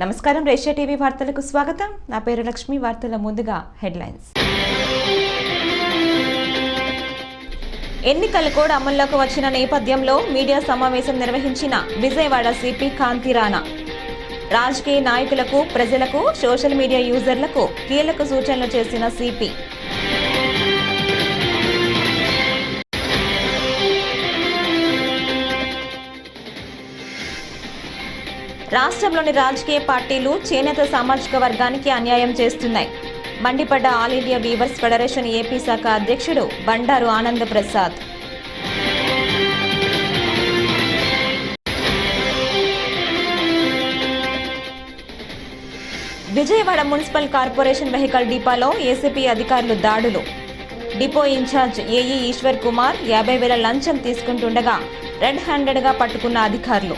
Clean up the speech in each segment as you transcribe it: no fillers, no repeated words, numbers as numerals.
నమస్కారం రేషియా టీవీ వార్తలకు స్వాగతం. నా పేరు లక్ష్మి. వార్తల ముందుగా హెడ్లైన్స్. ఎన్నికల కోడ్ అమల్లోకి వచ్చిన నేపథ్యంలో మీడియా సమావేశం నిర్వహించిన విజయవాడ సిపి కాంతి రాణా. రాజకీయ నాయకులకు, ప్రజలకు, సోషల్ మీడియా యూజర్లకు కీలక సూచనలు చేసిన సిపి. రాష్ట్రంలోని రాజకీయ పార్టీలు చేనేత సామాజిక వర్గానికి అన్యాయం చేస్తున్నాయి. మండిపడ్డ all India weavers federation AP శాఖ అధ్యక్షుడు Bandaru Ananda Prasad. Vijayawada municipal corporation vehicle డిపోలో ఏసీపీ అధికారులు దాడులు. Depot incharge AE Eshwar Kumar 50,000 లంచం తీసుకుంటుండగా రెడ్ హ్యాండెడ్గా పట్టుకున్న అధికారులు.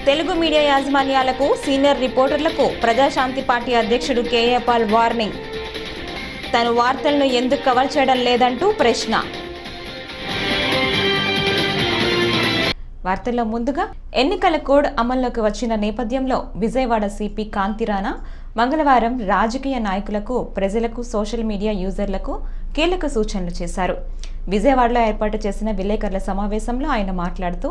తెలుగు మీడియా యాజమాన్యాలకు, సీనియర్ రిపోర్టర్లకు ప్రజాశాంతి పార్టీ అధ్యక్షుడు కేఏ పాల్ వార్నింగ్. తను వార్తలను ఎందుకు కవర్ చేయడం లేదంటూ ప్రశ్న. వార్తల్లో ముందుగా ఎన్నికల కోడ్ అమల్లోకి వచ్చిన నేపథ్యంలో విజయవాడ సిపి కాంతి రాణా మంగళవారం రాజకీయ నాయకులకు, ప్రజలకు, సోషల్ మీడియా యూజర్లకు కీలక సూచనలు చేశారు. విజయవాడలో ఏర్పాటు చేసిన విలేకరుల సమావేశంలో ఆయన మాట్లాడుతూ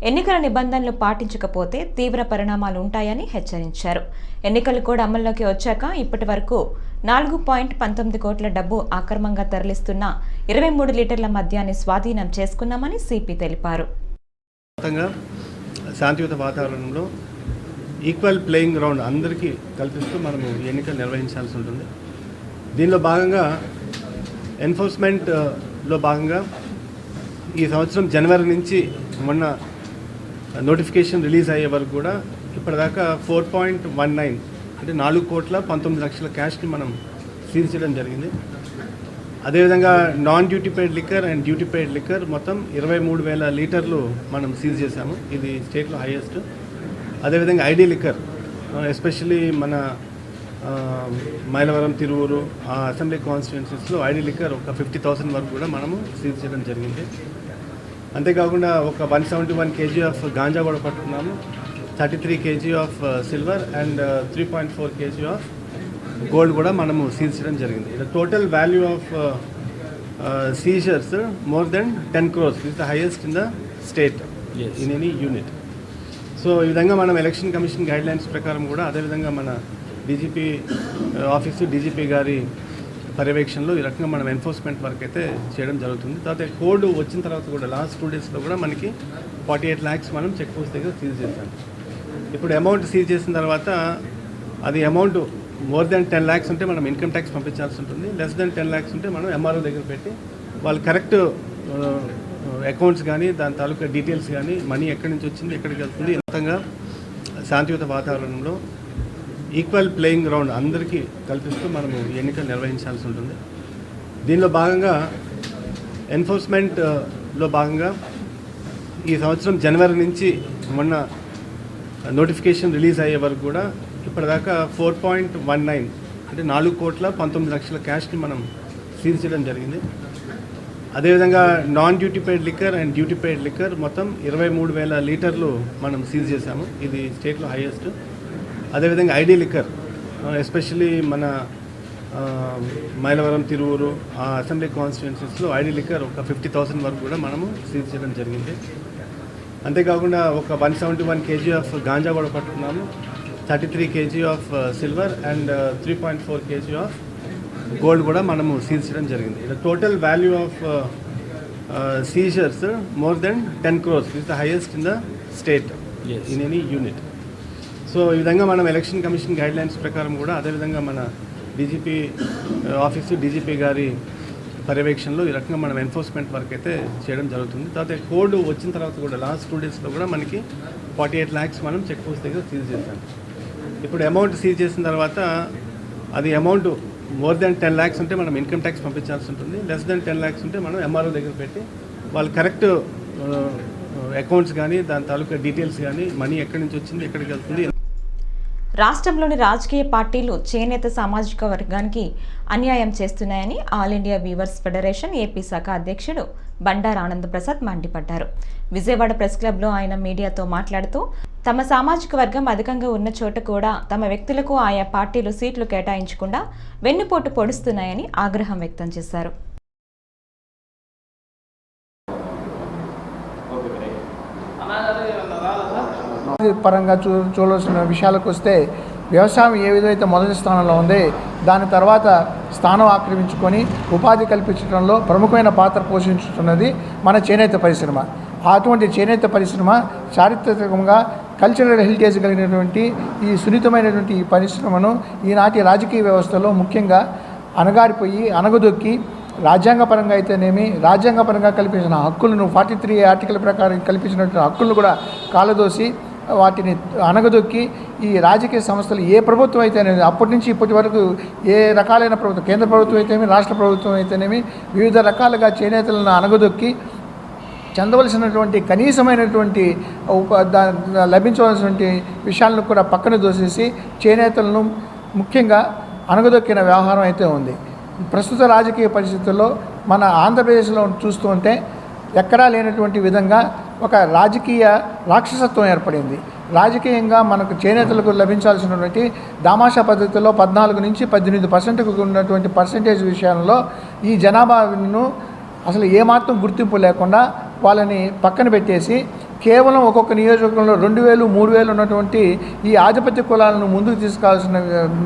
ఎన్నికల నిబంధనలు పాటించకపోతే తీవ్ర పరిణామాలు ఉంటాయని హెచ్చరించారు. ఎన్నికల కోడ్ అమల్లోకి వచ్చాక ఇప్పటి వరకు 4.19 కోట్ల డబ్బు అక్రమంగా తరలిస్తున్న 23 లీటర్ల మద్యాన్ని స్వాధీనం చేసుకున్నామని సిపి తెలిపారు. శాంతియుత వాతావరణంలో ఈక్వల్ ప్లేయింగ్ గ్రౌండ్ అందరికీ కల్పిస్తూ మనము ఎన్నికలు నిర్వహించాల్సి ఉంటుంది. దీనిలో భాగంగా ఎన్ఫోర్స్మెంట్లో భాగంగా ఈ సంవత్సరం జనవరి నుంచి మొన్న నోటిఫికేషన్ రిలీజ్ అయ్యే వరకు కూడా ఇప్పటిదాకా 4.19 అంటే 4,19,00,000 క్యాష్ని మనం సీజ్ చేయడం జరిగింది. అదేవిధంగా non duty paid liquor and duty paid liquor మొత్తం 23,000 లీటర్లు మనం సీజ్ చేశాము. ఇది స్టేట్లో హైయెస్ట్. అదేవిధంగా ఐడి లిక్కర్, ఎస్పెషల్లీ మన మైలవరం, తిరువూరు ఆ అసెంబ్లీ కాన్స్టిట్యున్సీస్లో ఐడి లిక్కర్ ఒక 50,000 వరకు కూడా మనము సీజ్ చేయడం జరిగింది. అంతేకాకుండా ఒక 171 kg ఆఫ్ గాంజా కూడా పట్టుకున్నాము. 33 kg of silver and 3.4 kg of gold కూడా మనము సీజ్ చేయడం జరిగింది. Total value of seizures more than 10 crores is the highest in the state in any unit. So ఈ విధంగా మనం ఎలక్షన్ కమిషన్ గైడ్లైన్స్ ప్రకారం కూడా అదేవిధంగా మన డీజీపీ ఆఫీసు, డీజీపీ గారి పర్యవేక్షణలో ఈ రకంగా మనం ఎన్ఫోర్స్మెంట్ వర్క్ అయితే చేయడం జరుగుతుంది. తర్వాత కోడ్ వచ్చిన తర్వాత కూడా లాస్ట్ 2 daysలో కూడా మనకి 48 lakhs మనం చెక్ పోస్ట్ దగ్గర సీజ్ చేశాం. ఇప్పుడు అమౌంట్ సీజ్ చేసిన తర్వాత అది అమౌంట్ మోర్ దెన్ 10 lakhs ఉంటే మనం ఇన్కమ్ ట్యాక్స్ పంపించాల్సి ఉంటుంది. లెస్ దెన్ 10 lakhs ఉంటే మనం ఎంఆర్ఓ దగ్గర పెట్టి వాళ్ళు కరెక్ట్ అకౌంట్స్ కానీ దాని తాలూకా డీటెయిల్స్ కానీ మనీ ఎక్కడి నుంచి వచ్చింది, ఎక్కడికి వెళ్తుంది, మొత్తంగా శాంతియుత వాతావరణంలో ఈక్వల్ ప్లేయింగ్ గ్రౌండ్ అందరికీ కల్పిస్తూ మనము ఎన్నికలు నిర్వహించాల్సి ఉంటుంది. దీనిలో భాగంగా ఎన్ఫోర్స్మెంట్లో భాగంగా ఈ సంవత్సరం జనవరి నుంచి మొన్న నోటిఫికేషన్ రిలీజ్ అయ్యే వరకు కూడా ఇప్పటిదాకా 4.19 అంటే 4,19,00,000 క్యాష్ని మనం సీజ్ చేయడం జరిగింది. అదేవిధంగా non duty paid liquor and duty paid liquor మొత్తం 23,000 లీటర్లు మనం సీజ్ చేశాము. ఇది స్టేట్లో హైయెస్ట్. అదేవిధంగా ఐడి లిక్కర్, ఎస్పెషల్లీ మన మైలవరం, తిరువూరు ఆ అసెంబ్లీ కాన్స్టిట్యున్సీస్లో ఐడి లిక్కర్ ఒక 50,000 వరకు కూడా మనము సీజ్ చేయడం జరిగింది. అంతేకాకుండా ఒక 171 kg ఆఫ్ గాంజా కూడా పట్టుకున్నాము. 33 kg of silver and 3.4 kg of gold కూడా మనము సీజ్ చేయడం జరిగింది. Total value of seizures more than 10 crores is the highest in the state in any unit. So ఈ విధంగా మనం ఎలక్షన్ కమిషన్ గైడ్లైన్స్ ప్రకారం కూడా అదేవిధంగా మన డీజీపీ ఆఫీసు, డీజీపీ గారి పర్యవేక్షణలో ఈ రకంగా మనం ఎన్ఫోర్స్మెంట్ వర్క్ అయితే చేయడం జరుగుతుంది. తర్వాత కోడ్ వచ్చిన తర్వాత కూడా లాస్ట్ 2 daysలో కూడా మనకి 48 lakhs మనం చెక్ పోస్ట్ దగ్గర సీజ్ చేశాం. ఇప్పుడు అమౌంట్ సీజ్ చేసిన తర్వాత అది అమౌంట్ మోర్ దెన్ 10 lakhs ఉంటే మనం ఇన్కమ్ ట్యాక్స్ పంపించాల్సి ఉంటుంది. లెస్ దెన్ 10 lakhs ఉంటే మనం ఎంఆర్ఓ దగ్గర పెట్టి వాళ్ళు కరెక్ట్ అకౌంట్స్ కానీ దాని తాలూకా డీటెయిల్స్ కానీ మనీ ఎక్కడి నుంచి వచ్చింది, ఎక్కడికి వెళ్తుంది. రాష్ట్రంలోని రాజకీయ పార్టీలు చేనేత సామాజిక వర్గానికి అన్యాయం చేస్తున్నాయని all India weavers federation AP శాఖ అధ్యక్షుడు బండారు ఆనందప్రసాద్ మండిపడ్డారు. విజయవాడ ప్రెస్ క్లబ్లో ఆయన మీడియాతో మాట్లాడుతూ తమ సామాజిక వర్గం అధికంగా ఉన్న చోట కూడా తమ వ్యక్తులకు ఆయా పార్టీలు సీట్లు కేటాయించకుండా వెన్నుపోటు పొడుస్తున్నాయని ఆగ్రహం వ్యక్తం చేశారు. పరంగా చూడాల్సిన విషయాలకు వస్తే వ్యవసాయం ఏ విధమైతే మొదటి స్థానంలో ఉంది, దాని తర్వాత స్థానం ఆక్రమించుకొని ఉపాధి కల్పించడంలో ప్రముఖమైన పాత్ర పోషించుతున్నది మన చేనేత పరిశ్రమ. అటువంటి చేనేత పరిశ్రమ చారిత్రకంగా కల్చరల్ హెరిటేజ్ కలిగినటువంటి ఈ సున్నితమైనటువంటి ఈ పరిశ్రమను ఈనాటి రాజకీయ వ్యవస్థలో ముఖ్యంగా అణగారిపోయి అణగదొక్కి రాజ్యాంగపరంగా అయితేనేమి రాజ్యాంగపరంగా కల్పించిన హక్కులను 43 ఆర్టికల్ ప్రకారం కల్పించినటువంటి హక్కులను కూడా కాలదోసి వాటిని అణగదొక్కి ఈ రాజకీయ సంస్థలు ఏ ప్రభుత్వం అయితేనేమి అప్పటి నుంచి ఇప్పటి వరకు ఏ రకాలైన ప్రభుత్వం, కేంద్ర ప్రభుత్వం అయితేనేమి రాష్ట్ర ప్రభుత్వం అయితేనేమి వివిధ రకాలుగా చేనేతలను అణగదొక్కి చెందవలసినటువంటి కనీసమైనటువంటి లభించవలసినటువంటి విషయాలను కూడా పక్కన దోసేసి చేనేతలను ముఖ్యంగా అణగదొక్కిన వ్యవహారం అయితే ఉంది. ప్రస్తుత రాజకీయ పరిస్థితుల్లో మన ఆంధ్రప్రదేశ్లో చూస్తూ ఉంటే ఎక్కడా లేనటువంటి విధంగా ఒక రాజకీయ రాక్షసత్వం ఏర్పడింది. రాజకీయంగా మనకు చేనేతలకు లభించాల్సినటువంటి దామాషా పద్ధతిలో 14 నుంచి 18% ఉన్నటువంటి పర్సంటేజ్ విషయంలో ఈ జనాభాను అసలు ఏమాత్రం గుర్తింపు లేకుండా వాళ్ళని పక్కన పెట్టేసి కేవలం ఒక్కొక్క నియోజకవర్గంలో 2000, 3000 ఉన్నటువంటి ఈ ఆధిపత్య కులాలను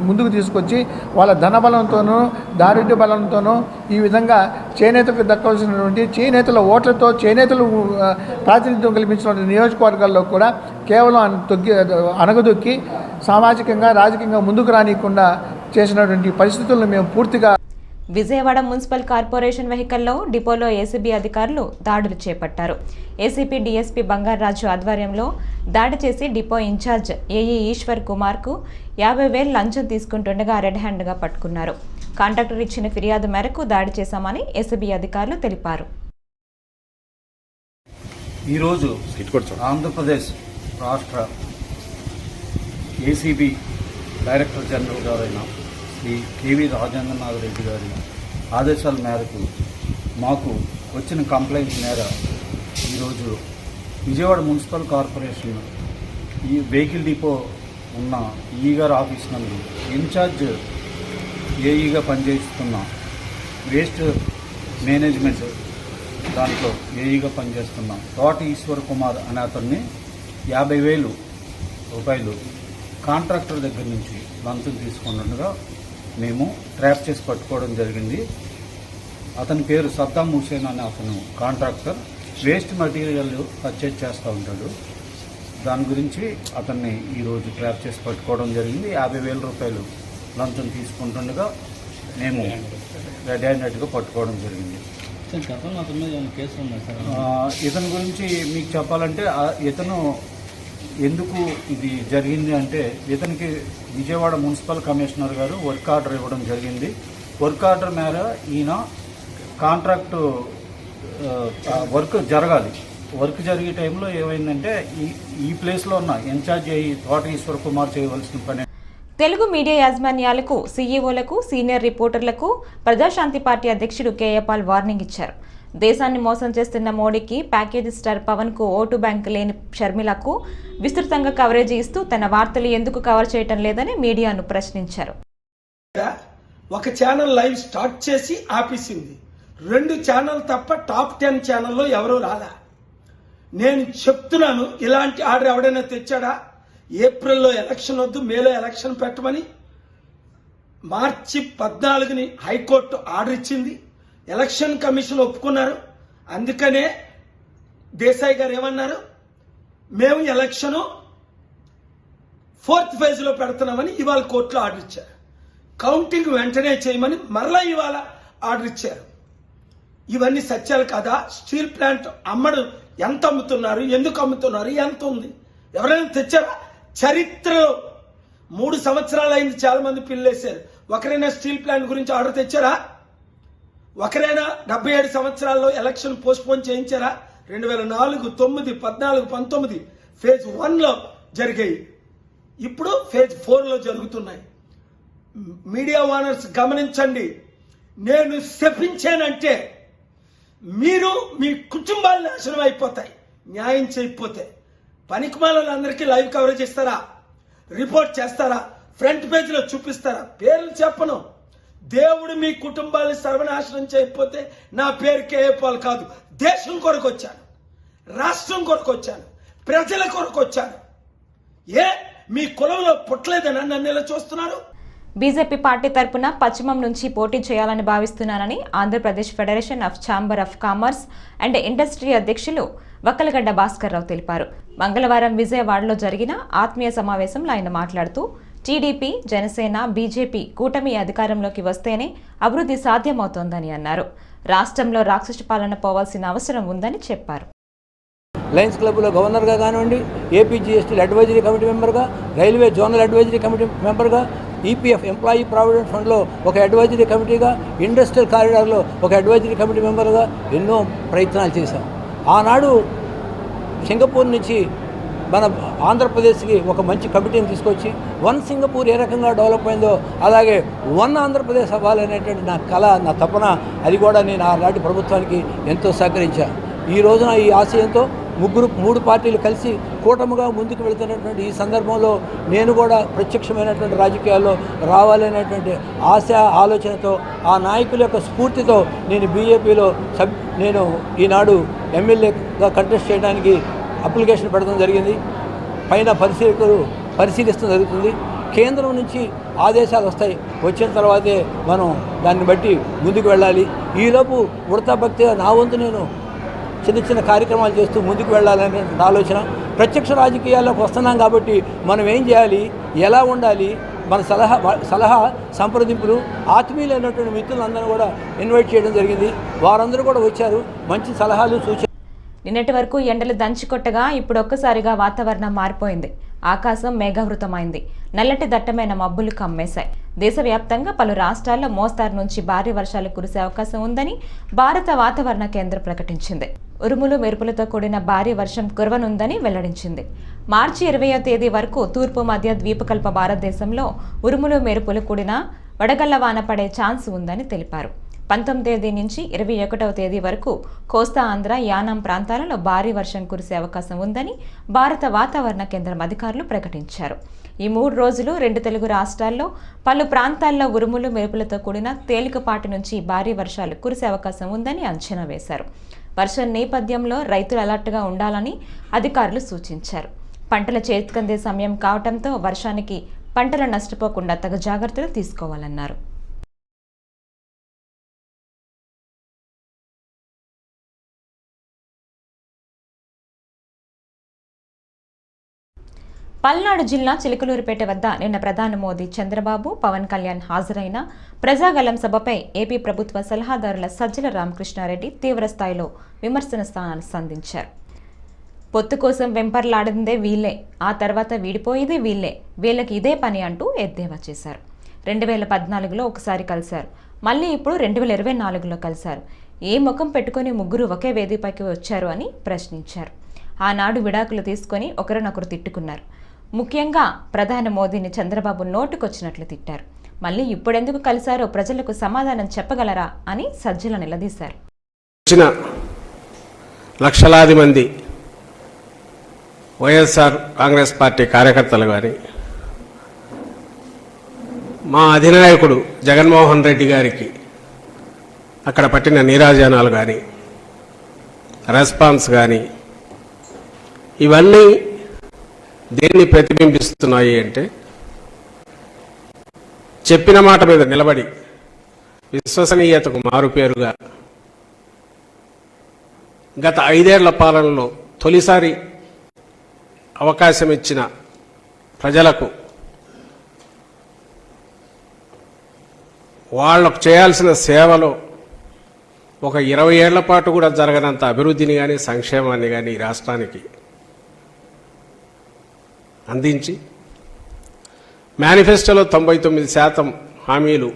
ముందుకు తీసుకొచ్చి వాళ్ళ ధనబలంతోనూ దారిద్ర్య బలంతోనూ ఈ విధంగా చేనేతకు దక్కవలసినటువంటి చేనేతల ఓట్లతో చేనేతలు ప్రాతినిధ్యం కల్పించిన నియోజకవర్గాల్లో కూడా కేవలం అణగదొక్కి సామాజికంగా రాజకీయంగా ముందుకు రానియకుండా చేసినటువంటి పరిస్థితులను మేము పూర్తిగా. విజయవాడ మున్సిపల్ కార్పొరేషన్ వెహికల్లో డిపోలో ఏసీబీ అధికారులు దాడులు చేపట్టారు. ఏసీపీ డీఎస్పీ బంగారాజు ఆధ్వర్యంలో దాడి చేసి డిపో ఇన్ఛార్జ్ ఏఈ ఈశ్వర్ కుమార్కు 50,000 లంచం తీసుకుంటుండగా రెడ్ హ్యాండ్గా పట్టుకున్నారు. కాంట్రాక్టర్ ఇచ్చిన ఫిర్యాదు మేరకు దాడి చేశామని ఏసీబీ అధికారులు తెలిపారు. ఈరోజు ఆంధ్రప్రదేశ్ రాష్ట్ర ఏసీబీ డైరెక్టర్ జనరల్ గారైన శ్రీ కేవీ రాజేంద్రనాథ్ రెడ్డి గారి ఆదేశాల మేరకు మాకు వచ్చిన కంప్లైంట్ మేర ఈరోజు విజయవాడ మున్సిపల్ కార్పొరేషన్ ఈ వెహికల్ డిపో ఉన్న ఈ గారి ఆఫీస్ నందు ఇన్ఛార్జ్ ఏఈగా పనిచేస్తున్న వేస్ట్ మేనేజ్మెంట్ దాంట్లో ఏఈగా పనిచేస్తున్న తోట ఈశ్వర్ కుమార్ అనే అతన్ని 50,000 రూపాయలు కాంట్రాక్టర్ దగ్గర నుంచి లంచం తీసుకున్నట్టుగా మేము ట్రాప్ చేసి పట్టుకోవడం జరిగింది. అతని పేరు సద్దాం హుసేన్ అనే అతను కాంట్రాక్టర్, వేస్ట్ మెటీరియల్ పర్చేజ్ చేస్తూ ఉంటాడు. దాని గురించి అతన్ని ఈరోజు ట్రాప్ చేసి పట్టుకోవడం జరిగింది. 50,000 రూపాయలు లంచం తీసుకుంటుండగా మేము రెడీ అయినట్టుగా పట్టుకోవడం జరిగింది. ఇతని గురించి మీకు చెప్పాలంటే ఇతను ఎందుకు ఇది జరిగింది అంటే ఇతనికి విజయవాడ మున్సిపల్ కమిషనర్ గారు వర్క్ ఆర్డర్ ఇవ్వడం జరిగింది. వర్క్ ఆర్డర్ మేర ఈయన కాంట్రాక్టు వర్క్ జరగాలి. వర్క్ జరిగే టైంలో ఏమైందంటే ఈ ప్లేస్లో ఉన్న ఇన్ఛార్జ్ తోట ఈశ్వర్ కుమార్ చేయవలసిన పని. తెలుగు మీడియా యాజమాన్యాలకు, సీఈఓలకు, సీనియర్ రిపోర్టర్లకు ప్రజాశాంతి పార్టీ అధ్యక్షుడు కేఏ పాల్ వార్నింగ్ ఇచ్చారు. దేశాన్ని మోసం చేస్తున్న మోడీకి ప్యాకేజీ స్టార్ పవన్కు ఓటు బ్యాంక్ లేని షర్మిలకు విస్తృతంగా కవరేజ్ ఇస్తూ తన వార్తలు ఎందుకు కవర్ చేయటం లేదని మీడియాను ప్రశ్నించారు. ఒక ఛానల్ లైవ్ స్టార్ట్ చేసి ఆపేసింది. 2 ఛానల్ తప్ప టాప్ 10 ఛానల్లో ఎవరూ రాలా. నేను చెప్తున్నాను, ఇలాంటి ఆర్డర్ ఎవడైనా తెచ్చాడా? ఏప్రిల్లో ఎలక్షన్ వద్దు, మేలో ఎలక్షన్ పెట్టమని మార్చి 14ని హైకోర్టు ఆర్డర్ ఇచ్చింది. ఎలక్షన్ కమిషన్ ఒప్పుకున్నారు. అందుకనే దేశాయ్ గారు ఏమన్నారు, మేము ఎలక్షన్ 4th ఫేజ్లో పెడుతున్నామని ఇవాళ కోర్టులో ఆర్డర్ ఇచ్చారు. కౌంటింగ్ వెంటనే చేయమని మరలా ఇవాళ ఆర్డర్ ఇచ్చారు. ఇవన్నీ సత్యాలు కదా. స్టీల్ ప్లాంట్ అమ్మడు ఎంత అమ్ముతున్నారు, ఎందుకు అమ్ముతున్నారు, ఎంత ఉంది, ఎవరైనా తెచ్చారా? చరిత్రలో 3 సంవత్సరాలు అయింది, చాలా మంది పిల్లేశారు. ఒకరైనా స్టీల్ ప్లాంట్ గురించి ఆర్డర్ తెచ్చారా? ఒకరైనా 77 సంవత్సరాల్లో ఎలక్షన్ పోస్ట్పోన్ చేయించారా? 2004, 9, 14, 19 ఫేజ్ 1లో జరిగాయి. ఇప్పుడు ఫేజ్ 4లో జరుగుతున్నాయి. మీడియా ఓనర్స్ గమనించండి, నేను శపించానంటే మీరు మీ కుటుంబాలు నాశనం అయిపోతాయి న్యాయం చేయకపోతే. పనికిమాలందరికీ లైవ్ కవరేజ్ ఇస్తారా, రిపోర్ట్ చేస్తారా, ఫ్రంట్ పేజీలో చూపిస్తారా? పేర్లు చెప్పను. దేవుడు మీ కుటుంబాన్ని సర్వనాశనం చేయకపోతే నా పేరు కేఏపాల్ కాదు. దేశం కొరకు వచ్చాను, రాష్ట్రం కొరకు వచ్చాను, ప్రజల కొరకు వచ్చాను. మీ కులంలో పుట్టలేదని నన్ను ఇలా చూస్తున్నారు. బీజేపీ పార్టీ తరపున పశ్చిమం నుంచి పోటీ చేయాలని భావిస్తున్నానని Andhra Pradesh federation of chamber of commerce and industry అధ్యక్షులు వక్కలగడ్డ భాస్కర్ రావు తెలిపారు. మంగళవారం విజయవాడలో జరిగిన ఆత్మీయ సమావేశంలో ఆయన మాట్లాడుతూ టీడీపీ, జనసేన, బీజేపీ కూటమి అధికారంలోకి వస్తేనే అభివృద్ధి సాధ్యమవుతోందని అన్నారు. రాష్ట్రంలో రాక్షస పాలన పోవాల్సిన అవసరం ఉందని చెప్పారు. లయన్స్ క్లబ్లో గవర్నర్గా కానివ్వండి, ఏపీ జీఎస్టీ అడ్వైజరీ కమిటీ మెంబర్గా, రైల్వే జోనల్ అడ్వైజరీ కమిటీ మెంబర్గా, ఈపీఎఫ్ ఎంప్లాయీ ప్రావిడెంట్ ఫండ్లో ఒక అడ్వైజరీ కమిటీగా, ఇండస్ట్రియల్ కారిడార్లో ఒక అడ్వైజరీ కమిటీ మెంబర్గా ఎన్నో ప్రయత్నాలు చేశాం. ఆనాడు సింగపూర్ నుంచి మన ఆంధ్రప్రదేశ్కి ఒక మంచి కమిటీని తీసుకొచ్చి వన్ సింగపూర్ ఏ రకంగా డెవలప్ అయిందో అలాగే వన్ ఆంధ్రప్రదేశ్ అవ్వాలనేటువంటి నా కళ, నా తపన, అది కూడా నేను ఆనాటి ప్రభుత్వానికి ఎంతో సహకరించాను. ఈ రోజున ఈ ఆశయంతో మూడు పార్టీలు కలిసి కూటమిగా ముందుకు వెళుతున్నటువంటి ఈ సందర్భంలో నేను కూడా ప్రత్యక్షమైనటువంటి రాజకీయాల్లో రావాలనేటువంటి ఆశ, ఆలోచనతో, ఆ నాయకుల యొక్క స్ఫూర్తితో నేను బీజేపీలో నేను ఈనాడు ఎమ్మెల్యేగా కంటెస్ట్ చేయడానికి అప్లికేషన్ పెట్టడం జరిగింది. పైన పరిశీలకులు పరిశీలిస్తూ జరుగుతుంది. కేంద్రం నుంచి ఆదేశాలు వస్తాయి. వచ్చిన తర్వాతే మనం దాన్ని బట్టి ముందుకు వెళ్ళాలి. ఈలోపు ఉడతా భక్తిగా నా వంతు నేను చిన్న కార్యక్రమాలు చేస్తూ ముందుకు వెళ్ళాలనే ఆలోచన. ప్రత్యక్ష రాజకీయాల్లోకి వస్తున్నాం కాబట్టి మనం ఏం చేయాలి, ఎలా ఉండాలి, మన సలహా సంప్రదింపులు, ఆత్మీయులైనటువంటి మిత్రులందరూ కూడా ఇన్వైట్ చేయడం జరిగింది. వారందరూ కూడా వచ్చారు, మంచి సలహాలు, సూచనలు. నిన్నటి వరకు ఎండలు దంచికొట్టగా ఇప్పుడు ఒక్కసారిగా వాతావరణం మారిపోయింది. ఆకాశం మేఘావృతమైంది. నల్లటి దట్టమైన మబ్బులు కమ్మేశాయి. దేశవ్యాప్తంగా పలు రాష్ట్రాల్లో మోస్తారు నుంచి భారీ వర్షాలు కురిసే అవకాశం ఉందని భారత వాతావరణ కేంద్రం ప్రకటించింది. ఉరుములు మెరుపులతో కూడిన భారీ వర్షం కురవనుందని వెల్లడించింది. మార్చి 20వ తేదీ వరకు తూర్పు మధ్య ద్వీపకల్ప భారతదేశంలో ఉరుములు మెరుపులు కూడిన వడగళ్ల వాన పడే ఛాన్స్ ఉందని తెలిపారు. 19వ తేదీ నుంచి 21వ తేదీ వరకు కోస్తా ఆంధ్ర, యానాం ప్రాంతాలలో భారీ వర్షం కురిసే అవకాశం ఉందని భారత వాతావరణ కేంద్రం అధికారులు ప్రకటించారు. ఈ 3 రోజులు 2 తెలుగు రాష్ట్రాల్లో పలు ప్రాంతాల్లో ఉరుములు మెరుపులతో కూడిన తేలికపాటి నుంచి భారీ వర్షాలు కురిసే అవకాశం ఉందని అంచనా వేశారు. వర్షం నేపథ్యంలో రైతులు అలర్ట్గా ఉండాలని అధికారులు సూచించారు. పంటల చేతికందే సమయం కావడంతో వర్షానికి పంటలు నష్టపోకుండా తగు జాగ్రత్తలు తీసుకోవాలన్నారు. పల్నాడు జిల్లా చిలుకలూరుపేట వద్ద నిన్న ప్రధాని మోదీ, చంద్రబాబు, పవన్ కళ్యాణ్ హాజరైన ప్రజాగళం సభపై ఏపీ ప్రభుత్వ సలహాదారుల సజ్జల రామకృష్ణారెడ్డి తీవ్రస్థాయిలో విమర్శనాలు సంధించారు. పొత్తు కోసం వెంపర్లాడిందే వీళ్లే, ఆ తర్వాత వీడిపోయేదే వీళ్లే, వీళ్ళకి ఇదే పని అంటూ ఎద్దేవా చేశారు. 2014లో ఒకసారి కలిశారు, మళ్ళీ ఇప్పుడు 2024లో కలిశారు. ఏ ముఖం పెట్టుకుని ముగ్గురు ఒకే వేదికపైకి వచ్చారు అని ప్రశ్నించారు. ఆనాడు విడాకులు తీసుకొని ఒకరినొకరు తిట్టుకున్నారు. ముఖ్యంగా ప్రధాని మోదీని చంద్రబాబు నోటుకొచ్చినట్లు తిట్టారు. మళ్ళీ ఇప్పుడెందుకు కలిశారో ప్రజలకు సమాధానం చెప్పగలరా అని సజ్జల నిలదీశారు. లక్షలాది మంది వైఎస్ఆర్ కాంగ్రెస్ పార్టీ కార్యకర్తలు కానీ, మా అధినాయకుడు జగన్మోహన్ రెడ్డి గారికి అక్కడ పట్టిన నీరాజనాలు కానీ, రెస్పాన్స్ కానీ, ఇవన్నీ దేన్ని ప్రతిబింబిస్తున్నాయి అంటే, చెప్పిన మాట మీద నిలబడి విశ్వసనీయతకు మారుపేరుగా గత 5 ఏళ్ల పాలనలో తొలిసారి అవకాశం ఇచ్చిన ప్రజలకు వాళ్ళకు చేయాల్సిన సేవలో ఒక 20 ఏళ్ల పాటు కూడా జరగనంత అభివృద్ధిని కానీ సంక్షేమాన్ని కానీ ఈ రాష్ట్రానికి అందించి మేనిఫెస్టోలో 99% హామీలు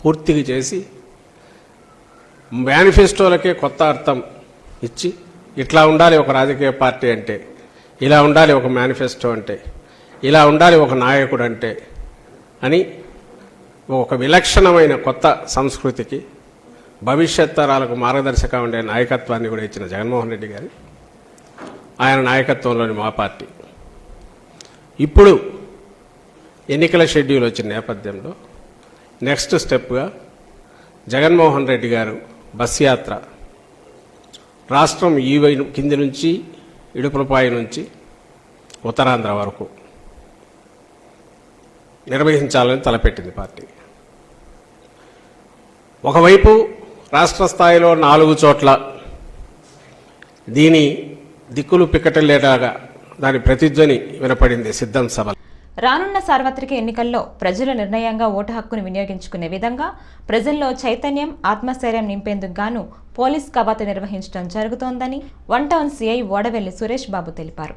పూర్తిగా చేసి మేనిఫెస్టోలకే కొత్త అర్థం ఇచ్చి, ఇట్లా ఉండాలి ఒక రాజకీయ పార్టీ అంటే, ఇలా ఉండాలి ఒక మేనిఫెస్టో అంటే, ఇలా ఉండాలి ఒక నాయకుడు అంటే అని ఒక విలక్షణమైన కొత్త సంస్కృతికి భవిష్యత్ తరాలకు మార్గదర్శకంగా ఉండే నాయకత్వాన్ని కూడా ఇచ్చిన జగన్మోహన్ రెడ్డి గారి ఆయన నాయకత్వంలోని మా పార్టీ ఇప్పుడు ఎన్నికల షెడ్యూల్ వచ్చిన నేపథ్యంలో నెక్స్ట్ స్టెప్గా జగన్మోహన్ రెడ్డి గారు బస్ యాత్ర రాష్ట్రం ఈ కింది నుంచి ఇడుపులపాయి నుంచి ఉత్తరాంధ్ర వరకు నిర్వహించాలని తలపెట్టింది పార్టీ. ఒకవైపు రాష్ట్ర స్థాయిలో 4 చోట్ల దీని దిక్కులు పిక్కటలేలాగా దాని ప్రతిధ్వని వినపడింది సిద్ధం సభ. రానున్న సార్వత్రిక ఎన్నికల్లో ప్రజల నిర్ణయంగా ఓటు హక్కును వినియోగించుకునే విధంగా ప్రజల్లో చైతన్యం, ఆత్మస్థైర్యం నింపేందుకు గాను పోలీస్ కవాతు నిర్వహించడం జరుగుతోందని one town CI ఓడవెల్లి Suresh Babu తెలిపారు.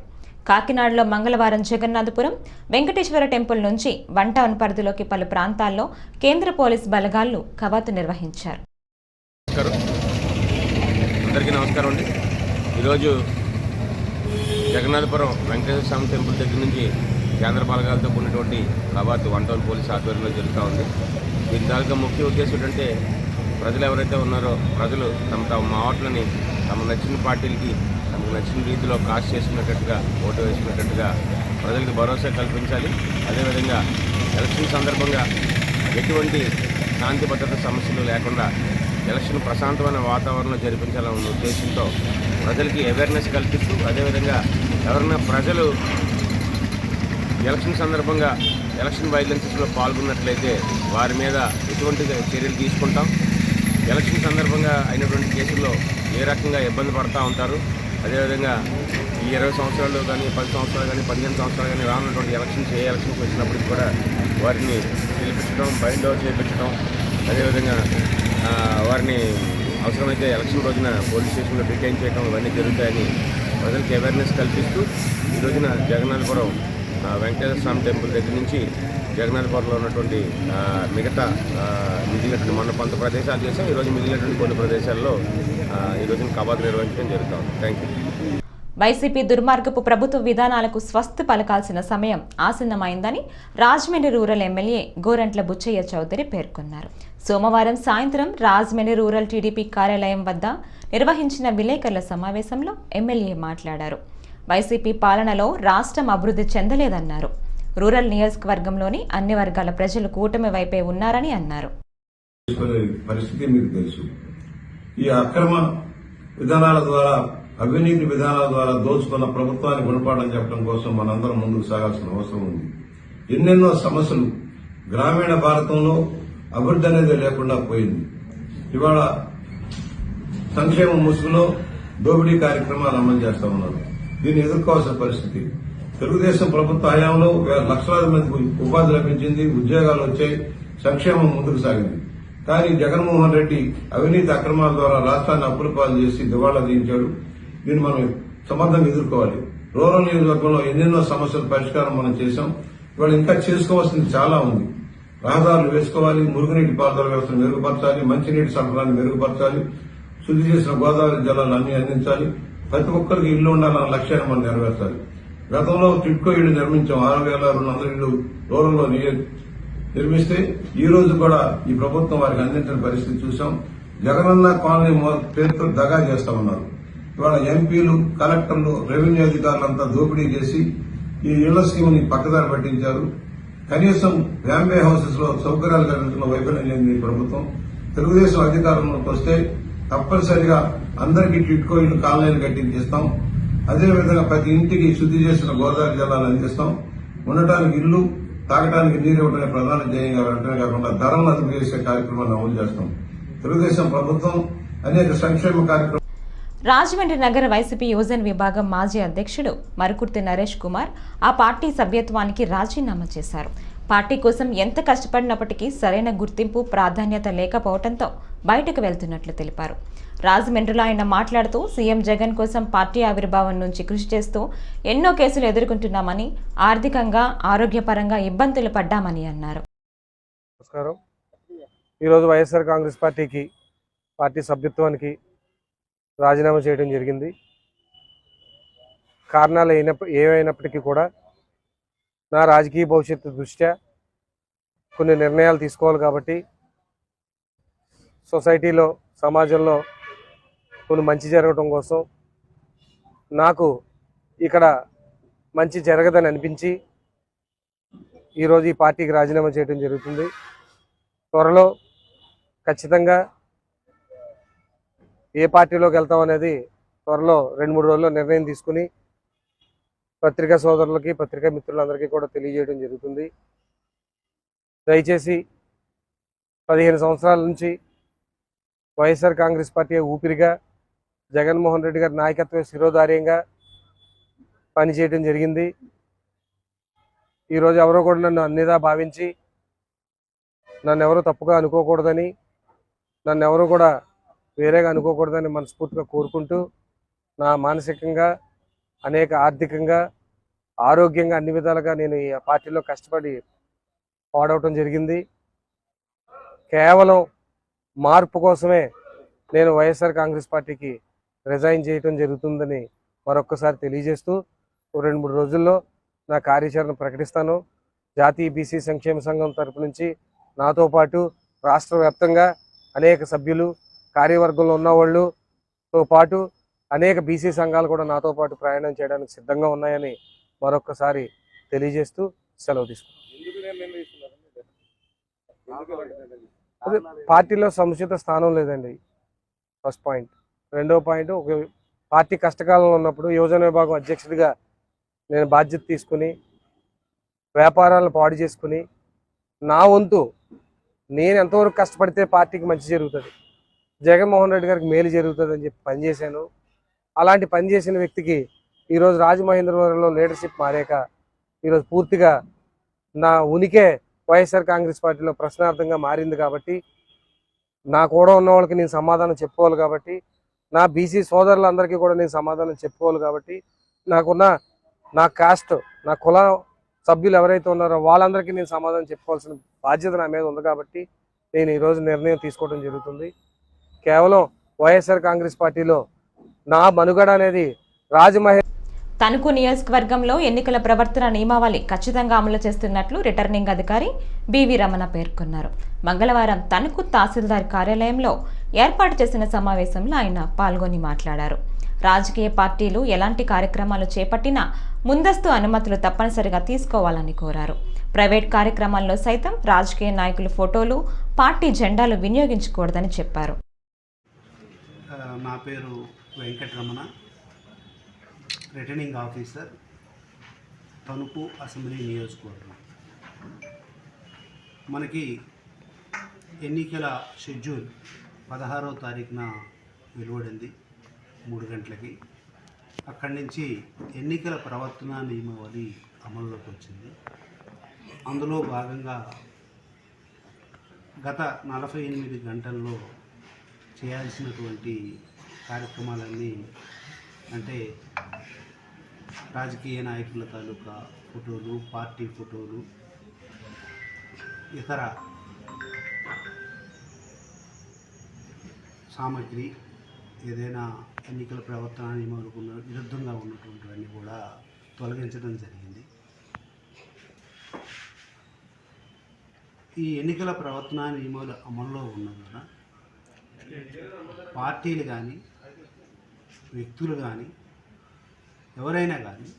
కాకినాడలో మంగళవారం జగన్నాథపురం వెంకటేశ్వర టెంపుల్ నుంచి వన్ టౌన్ పరిధిలోకి పలు ప్రాంతాల్లో కేంద్ర పోలీస్ బలగాలు కవాతు నిర్వహించారు. అందరికీ నమస్కారం అండి. ఈరోజు జగన్నాథపురం వెంకటేశ్వర స్వామి టెంపుల్ దగ్గర నుంచి కేంద్ర బలగాలతో కూడినటువంటి కవాతు వన్ టౌన్ పోలీస్ ఆధ్వర్యంలో జరుగుతూ ఉంది. దీని దానిగా ముఖ్య ఉద్దేశం ఏంటంటే ప్రజలు ఎవరైతే ఉన్నారో ప్రజలు తమ ఓట్లని తమ నచ్చిన పార్టీలకి తమకు నచ్చిన రీతిలో కాస్ట్ చేసుకునేటట్టుగా ఓటు వేసుకునేటట్టుగా ప్రజలకు భరోసా కల్పించాలి. అదేవిధంగా ఎలక్షన్ సందర్భంగా ఎటువంటి శాంతి భద్రత సమస్యలు లేకుండా ఎలక్షన్ ప్రశాంతమైన వాతావరణంలో జరిపించాలన్న ఉద్దేశంతో ప్రజలకి అవేర్నెస్ కల్పిస్తూ అదేవిధంగా ఎవరైనా ప్రజలు ఎలక్షన్ సందర్భంగా ఎలక్షన్ వైలెన్సెస్లో పాల్గొన్నట్లయితే వారి మీద ఎటువంటి చర్యలు తీసుకుంటాం, ఎలక్షన్ సందర్భంగా అయినటువంటి కేసుల్లో ఏ రకంగా ఇబ్బంది పడుతూ ఉంటారు, అదేవిధంగా ఈ 20 సంవత్సరాలు కానీ 10 సంవత్సరాలు కానీ 15 సంవత్సరాలు కానీ రానున్నటువంటి ఎలక్షన్స్ వచ్చినప్పటికి కూడా వారిని పిలిపించడం, బైండ్ ఓవర్ చేయించడం, అదేవిధంగా వారిని అవసరమైతే ఎలక్షన్ రోజున పోలీస్ స్టేషన్లో డిటైన్ చేయడం ఇవన్నీ జరుగుతాయని ప్రజలకు అవేర్నెస్ కల్పిస్తూ ఈ రోజున జగన్నాథపురం వెంకటేశ్వర స్వామి టెంపుల్ దగ్గర నుంచి జగన్నాథపురంలో ఉన్నటువంటి మిగతా మిగిలినటువంటి మొన్న కొంత ప్రదేశాలు చేసాం. ఈరోజు మిగిలినటువంటి కొన్ని ప్రదేశాల్లో ఈరోజు కవాతు నిర్వహించడం జరుగుతుంది. Thank you. వైసీపీ దుర్మార్గపు ప్రభుత్వ విధానాలకు స్వస్తి పలకాల్సిన సమయం ఆసన్నమైందని రాజమండ్రి రూరల్ ఎమ్మెల్యే గోరంట్ల బుచ్చయ్య చౌదరి పేర్కొన్నారు. సోమవారం సాయంత్రం రాజమండ్రి రూరల్ టీడీపీ కార్యాలయం వద్ద నిర్వహించిన విలేకరుల సమావేశంలో ఎమ్మెల్యే మాట్లాడారు. వైసీపీ పాలనలో రాష్ట్రం అభివృద్ధి చెందలేదన్నారు. రూరల్ నియోజకవర్గంలోని అన్ని వర్గాల ప్రజలు కూటమి వైపే ఉన్నారని అన్నారు. పరిస్థితి మీకు తెలుసు. ఈ అక్రమ విధానాల ద్వారా, అవినీతి విధానాల ద్వారా దోచుకున్న ప్రభుత్వాన్ని గుణపాఠం చెప్పడం కోసం మనందరం ముందుకు సాగాల్సిన అవసరం ఉంది. ఎన్నెన్నో సమస్యలు గ్రామీణ భారతంలో అభివృద్ధి అనేది లేకుండా పోయింది. ఇవాళ సంక్షేమ ముసుగులో దోపిడీ కార్యక్రమాలు అమలు చేస్తా ఉన్నారు. దీన్ని ఎదుర్కోవాల్సిన పరిస్థితి. తెలుగుదేశం ప్రభుత్వ హయాంలో లక్షలాది మందికి ఉపాధి లభించింది, ఉద్యోగాలు వచ్చాయి, సంక్షేమం ముందుకు సాగింది. కానీ జగన్మోహన్ రెడ్డి అవినీతి అక్రమాల ద్వారా రాష్ట్రాన్ని అప్పుల పాలు చేసి దివాళా దించాడు. దీన్ని మనం సమర్థంగా ఎదుర్కోవాలి. రూరల్ నియోజకవర్గంలో ఎన్నెన్నో సమస్యల పరిష్కారం మనం చేశాం. ఇవాళ ఇంకా చేసుకోవాల్సింది చాలా ఉంది. రహదారులు వేసుకోవాలి, మురుగునీటి పారుదల వ్యవస్థను మెరుగుపరచాలి, మంచినీటి సరఫరాన్ని మెరుగుపరచాలి, శుద్ధి చేసిన గోదావరి జలాలు అన్ని అందించాలి, ప్రతి ఒక్కరికి ఇల్లు ఉండాలన్న లక్ష్యాన్ని మనం నెరవేర్చాలి. గతంలో టిడ్కో ఇళ్లు నిర్మించాం. 6,200 ఇళ్లు రూరల్లో నిర్మిస్తే ఈ రోజు కూడా ఈ ప్రభుత్వం వారికి అందించిన పరిస్థితి చూశాం. జగనన్న కాలనీ పేరుతో దగా చేస్తా ఉన్నారు. ఇవాళ ఎంపీలు, కలెక్టర్లు, రెవెన్యూ అధికారులంతా దోపిడీ చేసి ఈ ఇళ్ల స్కీమ్ని పక్కదారి పట్టించారు. కనీసం ఫ్యామిలీ హౌసెస్ లో సౌకర్యాలు కల్పించడంలో వైఫల్యం చెందింది ఈ ప్రభుత్వం. తెలుగుదేశం అధికారంలోకి వస్తే తప్పనిసరిగా అందరికీ టిడ్కో ఇళ్లు కాలనీలు కట్టించిస్తాం. అదేవిధంగా ప్రతి ఇంటికి శుద్ధి చేసిన గోదావరి జలాలు అందిస్తాం. ఉండటానికి ఇల్లు, తాగడానికి నీరు ఇవ్వడమే ప్రధాన ధ్యేయంగా వెంటనే కాకుండా ధరలను అదుపు చేసే కార్యక్రమాన్ని అమలు చేస్తాం. తెలుగుదేశం ప్రభుత్వం అనేక సంక్షేమ కార్యక్రమాలు. రాజమండ్రి నగర వైసీపీ యువజన విభాగం మాజీ అధ్యక్షుడు మరుకుర్తి నరేష్ కుమార్ ఆ పార్టీ సభ్యత్వానికి రాజీనామా చేశారు. పార్టీ కోసం ఎంత కష్టపడినప్పటికీ సరైన గుర్తింపు, ప్రాధాన్యత లేకపోవడంతో బయటకు వెళ్తున్నట్లు తెలిపారు. రాజమండ్రిలో ఆయన మాట్లాడుతూ సీఎం జగన్ కోసం పార్టీ ఆవిర్భావం నుంచి కృషి చేస్తూ ఎన్నో కేసులు ఎదుర్కొంటున్నామని, ఆర్థికంగా, ఆరోగ్యపరంగా ఇబ్బందులు పడ్డామని అన్నారు. నమస్కారం. ఈరోజు వైఎస్ఆర్ కాంగ్రెస్ పార్టీ సభ్యత్వానికి రాజీనామా చేయడం జరిగింది. కారణాలు ఏవైనప్పటికీ కూడా నా రాజకీయ భవిష్యత్తు దృష్ట్యా కొన్ని నిర్ణయాలు తీసుకోవాలి కాబట్టి సొసైటీలో సమాజంలో కొన్ని మంచి జరగడం కోసం నాకు ఇక్కడ మంచి జరగదని అనిపించి ఈరోజు ఈ పార్టీకి రాజీనామా చేయడం జరుగుతుంది. త్వరలో ఖచ్చితంగా ఏ పార్టీలోకి వెళ్తాం అనేది త్వరలో 2-3 రోజుల్లో నిర్ణయం తీసుకుని పత్రికా సోదరులకి పత్రికా మిత్రులందరికీ కూడా తెలియజేయడం జరుగుతుంది. దయచేసి 15 సంవత్సరాల నుంచి వైఎస్ఆర్ కాంగ్రెస్ పార్టీ ఊపిరిగా జగన్మోహన్ రెడ్డి గారి నాయకత్వం శిరోధార్యంగా పనిచేయడం జరిగింది. ఈరోజు ఎవరో కూడా నన్ను అన్నిదా భావించి నన్ను ఎవరో తప్పుగా అనుకోకూడదని, నన్ను ఎవరో కూడా వేరేగా అనుకోకూడదని మనస్ఫూర్తిగా కోరుకుంటూ నా మానసికంగా అనేక ఆర్థికంగా ఆరోగ్యంగా అన్ని విధాలుగా నేను ఈ పార్టీలో కష్టపడి పాడవటం జరిగింది. కేవలం మార్పు కోసమే నేను వైఎస్ఆర్ కాంగ్రెస్ పార్టీకి రిజైన్ చేయటం జరుగుతుందని మరొక్కసారి తెలియజేస్తూ 2-3 రోజుల్లో నా కార్యాచరణ ప్రకటిస్తాను. జాతీయ బీసీ సంక్షేమ సంఘం తరపు నుంచి నాతో పాటు రాష్ట్ర వ్యాప్తంగా అనేక సభ్యులు కార్యవర్గంలో ఉన్నవాళ్ళుతో పాటు అనేక బీసీ సంఘాలు కూడా నాతో పాటు ప్రయాణం చేయడానికి సిద్ధంగా ఉన్నాయని మరొక్కసారి తెలియజేస్తూ సెలవు తీసుకుంటాను. పార్టీలో సముచిత స్థానం లేదండి, ఫస్ట్ పాయింట్. రెండో పాయింట్, ఒక పార్టీ కష్టకాలంలో ఉన్నప్పుడు యువజన విభాగం అధ్యక్షుడిగా నేను బాధ్యత తీసుకుని వ్యాపారాలను పాడు చేసుకుని నా వంతు నేను ఎంతవరకు కష్టపడితే పార్టీకి మంచి జరుగుతుంది, జగన్మోహన్ రెడ్డి గారికి మేలు జరుగుతుంది అని చెప్పి పనిచేశాను. అలాంటి పని చేసిన వ్యక్తికి ఈరోజు రాజమహేంద్రవరంలో లీడర్షిప్ మారాక ఈరోజు పూర్తిగా నా ఉనికే వైఎస్ఆర్ కాంగ్రెస్ పార్టీలో ప్రశ్నార్థంగా మారింది. కాబట్టి నా కూడా ఉన్న వాళ్ళకి నేను సమాధానం చెప్పుకోవాలి, కాబట్టి నా బీసీ సోదరులందరికీ కూడా నేను సమాధానం చెప్పుకోవాలి. కాబట్టి నాకున్న నా కాస్ట్, నా కుల సభ్యులు ఎవరైతే ఉన్నారో వాళ్ళందరికీ నేను సమాధానం చెప్పుకోవాల్సిన బాధ్యత నా మీద ఉంది. కాబట్టి నేను ఈరోజు నిర్ణయం తీసుకోవడం జరుగుతుంది. కేవలం వైఎస్ఆర్ కాంగ్రెస్ పార్టీలో నా మనుగడ అనేది తణుకు నియోజకవర్గంలో ఎన్నికల ప్రవర్తన నియమావళి ఖచ్చితంగా అమలు చేస్తున్నట్లు రిటర్నింగ్ అధికారి బివి రమణ పేర్కొన్నారు. మంగళవారం తణుకు తహసీల్దార్ కార్యాలయంలో ఏర్పాటు చేసిన సమావేశంలో ఆయన పాల్గొని మాట్లాడారు. రాజకీయ పార్టీలు ఎలాంటి కార్యక్రమాలు చేపట్టినా ముందస్తు అనుమతులు తప్పనిసరిగా తీసుకోవాలని కోరారు. ప్రైవేట్ కార్యక్రమాల్లో సైతం రాజకీయ నాయకుల ఫోటోలు, పార్టీ జెండాలు వినియోగించకూడదని చెప్పారు. నా పేరు Venkataramana, returning officer, Tanuku assembly నియోజకవర్గం. మనకి ఎన్నికల షెడ్యూల్ 16వ తారీఖున వెలువడింది 3 గంటలకి. అక్కడి నుంచి ఎన్నికల ప్రవర్తన నియమావళి అమల్లోకి వచ్చింది. అందులో భాగంగా గత 48 గంటల్లో చేయాల్సినటువంటి కార్యక్రమాలన్నీ, అంటే రాజకీయ నాయకుల తాలూకా ఫోటోలు, పార్టీ ఫోటోలు, ఇతర సామగ్రి, ఏదైనా ఎన్నికల ప్రవర్తన నియమాలకు విరుద్ధంగా ఉన్నటువంటివన్నీ కూడా తొలగించడం జరిగింది. ఈ ఎన్నికల ప్రవర్తన నియమాలు అమల్లో ఉన్నందున పార్టీలు కానీ వ్యక్తులు కానీ ఎవరైనా కానీ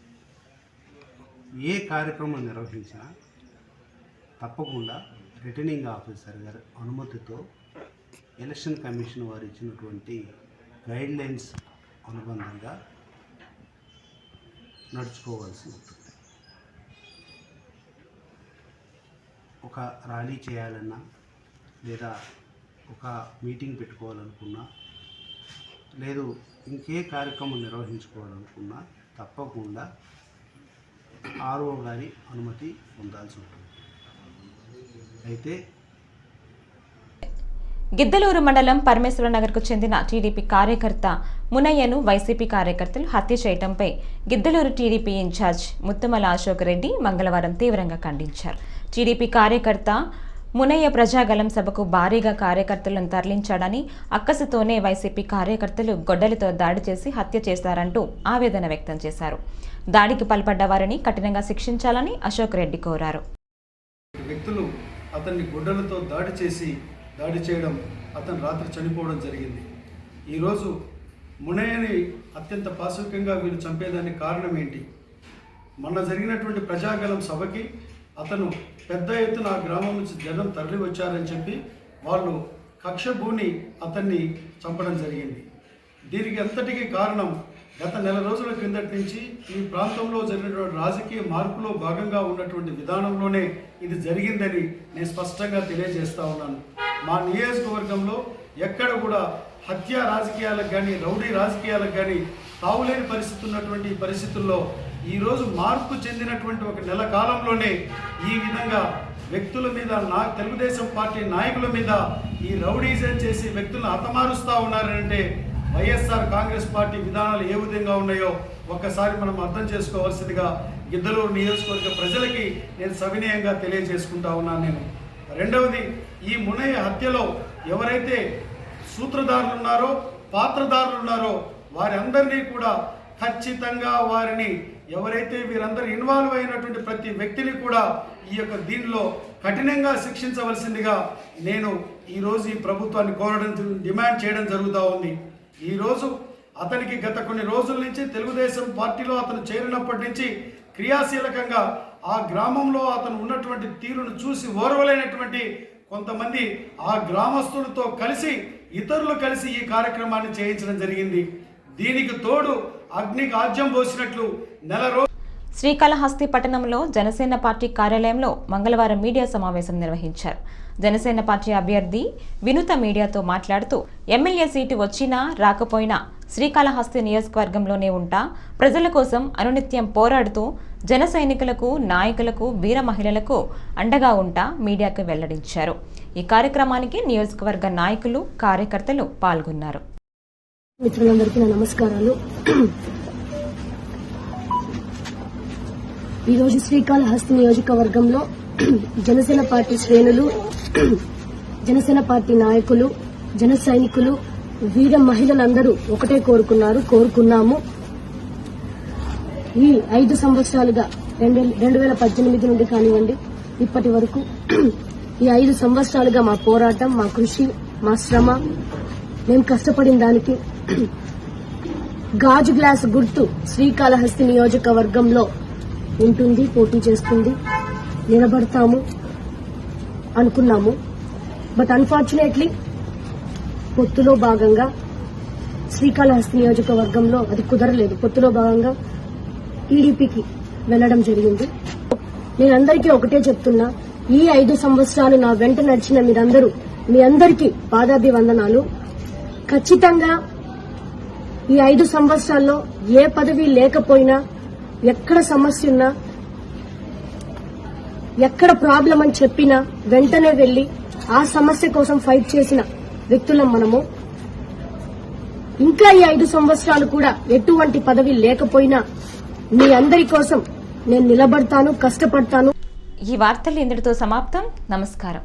ఏ కార్యక్రమం నిర్వహించినా తప్పకుండా రిటర్నింగ్ ఆఫీసర్ గారి అనుమతితో ఎలక్షన్ కమిషన్ వారు ఇచ్చినటువంటి గైడ్లైన్స్ అనుబంధంగా నడుచుకోవాల్సి ఉంటుంది. ఒక ర్యాలీ చేయాలన్నా లేదా ఒక మీటింగ్ పెట్టుకోవాలనుకున్నా, లేదు ఇంకే కార్యక్రమం నిర్వహించుకోవాలనుకున్నా తప్పకుండా ఆర్ఓ గారి అనుమతి పొందాల్సి ఉంటుంది. అయితే గిద్దలూరు మండలం పరమేశ్వరనగర్కు చెందిన టీడీపీ కార్యకర్త మునయ్యను వైసీపీ కార్యకర్తలు హత్య చేయడంపై గిద్దలూరు టీడీపీ ఇన్ఛార్జ్ ముత్తుమల అశోక్ రెడ్డి మంగళవారం తీవ్రంగా ఖండించారు. టీడీపీ కార్యకర్త మునయ్య ప్రజాగలం సభకు భారీగా కార్యకర్తలను తరలించాడని, అక్కసుతోనే వైసీపీ కార్యకర్తలు గొడ్డలితో దాడి చేసి హత్య చేశారంటూ ఆవేదన వ్యక్తం చేశారు. దాడికి పాల్పడ్డ వారిని కఠినంగా శిక్షించాలని అశోక్ రెడ్డి కోరారు. వ్యక్తులు అతన్ని గొడ్డలతో దాడి చేయడం, అతను రాత్రి చనిపోవడం జరిగింది. ఈరోజు మునయ్యని అత్యంత పాశవికంగా వీళ్ళు చంపేదానికి కారణం ఏంటి? మొన్న జరిగినటువంటి ప్రజాగలం సభకి అతను పెద్ద ఎత్తున ఆ గ్రామం నుంచి జనం తరలి వచ్చారని చెప్పి వాళ్ళు కక్ష భూని అతన్ని చంపడం జరిగింది. దీనికి అంతటికీ కారణం గత నెల రోజుల కిందటి నుంచి ఈ ప్రాంతంలో జరిగినటువంటి రాజకీయ మార్పులో భాగంగా ఉన్నటువంటి విధానంలోనే ఇది జరిగిందని నేను స్పష్టంగా తెలియజేస్తా ఉన్నాను. మా నియోజకవర్గంలో ఎక్కడ కూడా హత్య రాజకీయాలకు కానీ, రౌడీ రాజకీయాలకు కానీ తావులేని పరిస్థితి ఉన్నటువంటి పరిస్థితుల్లో ఈరోజు మార్పు చెందినటువంటి ఒక నెల కాలంలోనే ఈ విధంగా వ్యక్తుల మీద, తెలుగుదేశం పార్టీ నాయకుల మీద ఈ రౌడీజం చేసి వ్యక్తులను హతమారుస్తూ ఉన్నారంటే వైఎస్ఆర్ కాంగ్రెస్ పార్టీ విధానాలు ఏ విధంగా ఉన్నాయో ఒక్కసారి మనం అర్థం చేసుకోవాల్సిందిగా గిద్దలూరు నియోజకవర్గ ప్రజలకి నేను సవినయంగా తెలియజేసుకుంటా ఉన్నాను. రెండవది, ఈ మునయ్య హత్యలో ఎవరైతే సూత్రధారులు ఉన్నారో, పాత్రధారులు ఉన్నారో వారందరినీ కూడా ఖచ్చితంగా వారిని ఎవరైతే వీరందరూ ఇన్వాల్వ్ అయినటువంటి ప్రతి వ్యక్తిని కూడా ఈ యొక్క దీనిలో కఠినంగా శిక్షించవలసిందిగా నేను ఈరోజు ఈ ప్రభుత్వాన్ని కోరడం, డిమాండ్ చేయడం జరుగుతూ ఉంది. ఈరోజు అతనికి గత కొన్ని రోజుల నుంచి తెలుగుదేశం పార్టీలో అతను చేరినప్పటి నుంచి క్రియాశీలకంగా ఆ గ్రామంలో అతను ఉన్నటువంటి తీరును చూసి ఓర్వలేనటువంటి కొంతమంది ఆ గ్రామస్తులతో కలిసి, ఇతరులు కలిసి ఈ కార్యక్రమాన్ని చేయించడం జరిగింది. దీనికి తోడు అగ్నికి ఆజ్యం పోసినట్లు నెల రోజులు శ్రీకాళహస్తి పట్టణంలో జనసేన పార్టీ కార్యాలయంలో మంగళవారం మీడియా సమావేశం నిర్వహించారు. జనసేన పార్టీ అభ్యర్థి వినూత మీడియాతో మాట్లాడుతూ, ఎమ్మెల్యే సీటు వచ్చినా రాకపోయినా శ్రీకాళహస్తి నియోజకవర్గంలోనే ఉంటా, ప్రజల కోసం అనునిత్యం పోరాడుతూ జన సైనికులకు, నాయకులకు, వీర మహిళలకు అండగా ఉంటా మీడియాకు వెల్లడించారు. ఈ కార్యక్రమానికి నియోజకవర్గ నాయకులు, కార్యకర్తలు పాల్గొన్నారు. మిత్రులందరికీ నా నమస్కారాలు. ఈరోజు శ్రీకాళహస్తి నియోజకవర్గంలో జనసేన పార్టీ శ్రేణులు, జనసేన పార్టీ నాయకులు, జన సైనికులు, వీర మహిళలందరూ ఒకటే కోరుకున్నాము. ఈ 5 సంవత్సరాలుగా 2018 నుండి కానివ్వండి ఇప్పటి వరకు ఈ 5 సంవత్సరాలుగా మా పోరాటం, మా కృషి, మా శ్రమ, మేము కష్టపడిన దానికి గాజు గ్లాస్ గుర్తు శ్రీకాళహస్తి నియోజకవర్గంలో ఉంటుంది, పోటీ చేస్తుంది, నిలబడతాము అనుకున్నాము. బట్ అన్ఫార్చునేట్లీ పొత్తులో భాగంగా శ్రీకాళహస్తి నియోజకవర్గంలో అది కుదరలేదు. పొత్తులో భాగంగా టీడీపీకి వెళ్లడం జరిగింది. నేనందరికీ ఒకటే చెప్తున్నా, ఈ 5 సంవత్సరాలు నా వెంట నడిచిన మీరందరూ, మీ అందరికీ పాదాభివందనాలు. ఖచ్చితంగా ఈ 5 సంవత్సరాల్లో ఏ పదవి లేకపోయినా, ఎక్కడ సమస్య ఉన్నా, ఎక్కడ ప్రాబ్లం అని చెప్పినా వెంటనే వెళ్లి ఆ సమస్య కోసం ఫైట్ చేసిన వ్యక్తులం మనము. ఇంకా ఈ 5 సంవత్సరాలు కూడా ఎటువంటి పదవి లేకపోయినా మీ అందరి కోసం నేను నిలబడతాను, కష్టపడతాను. ఈ వార్తలు ఇంతటితో సమాప్తం. నమస్కారం.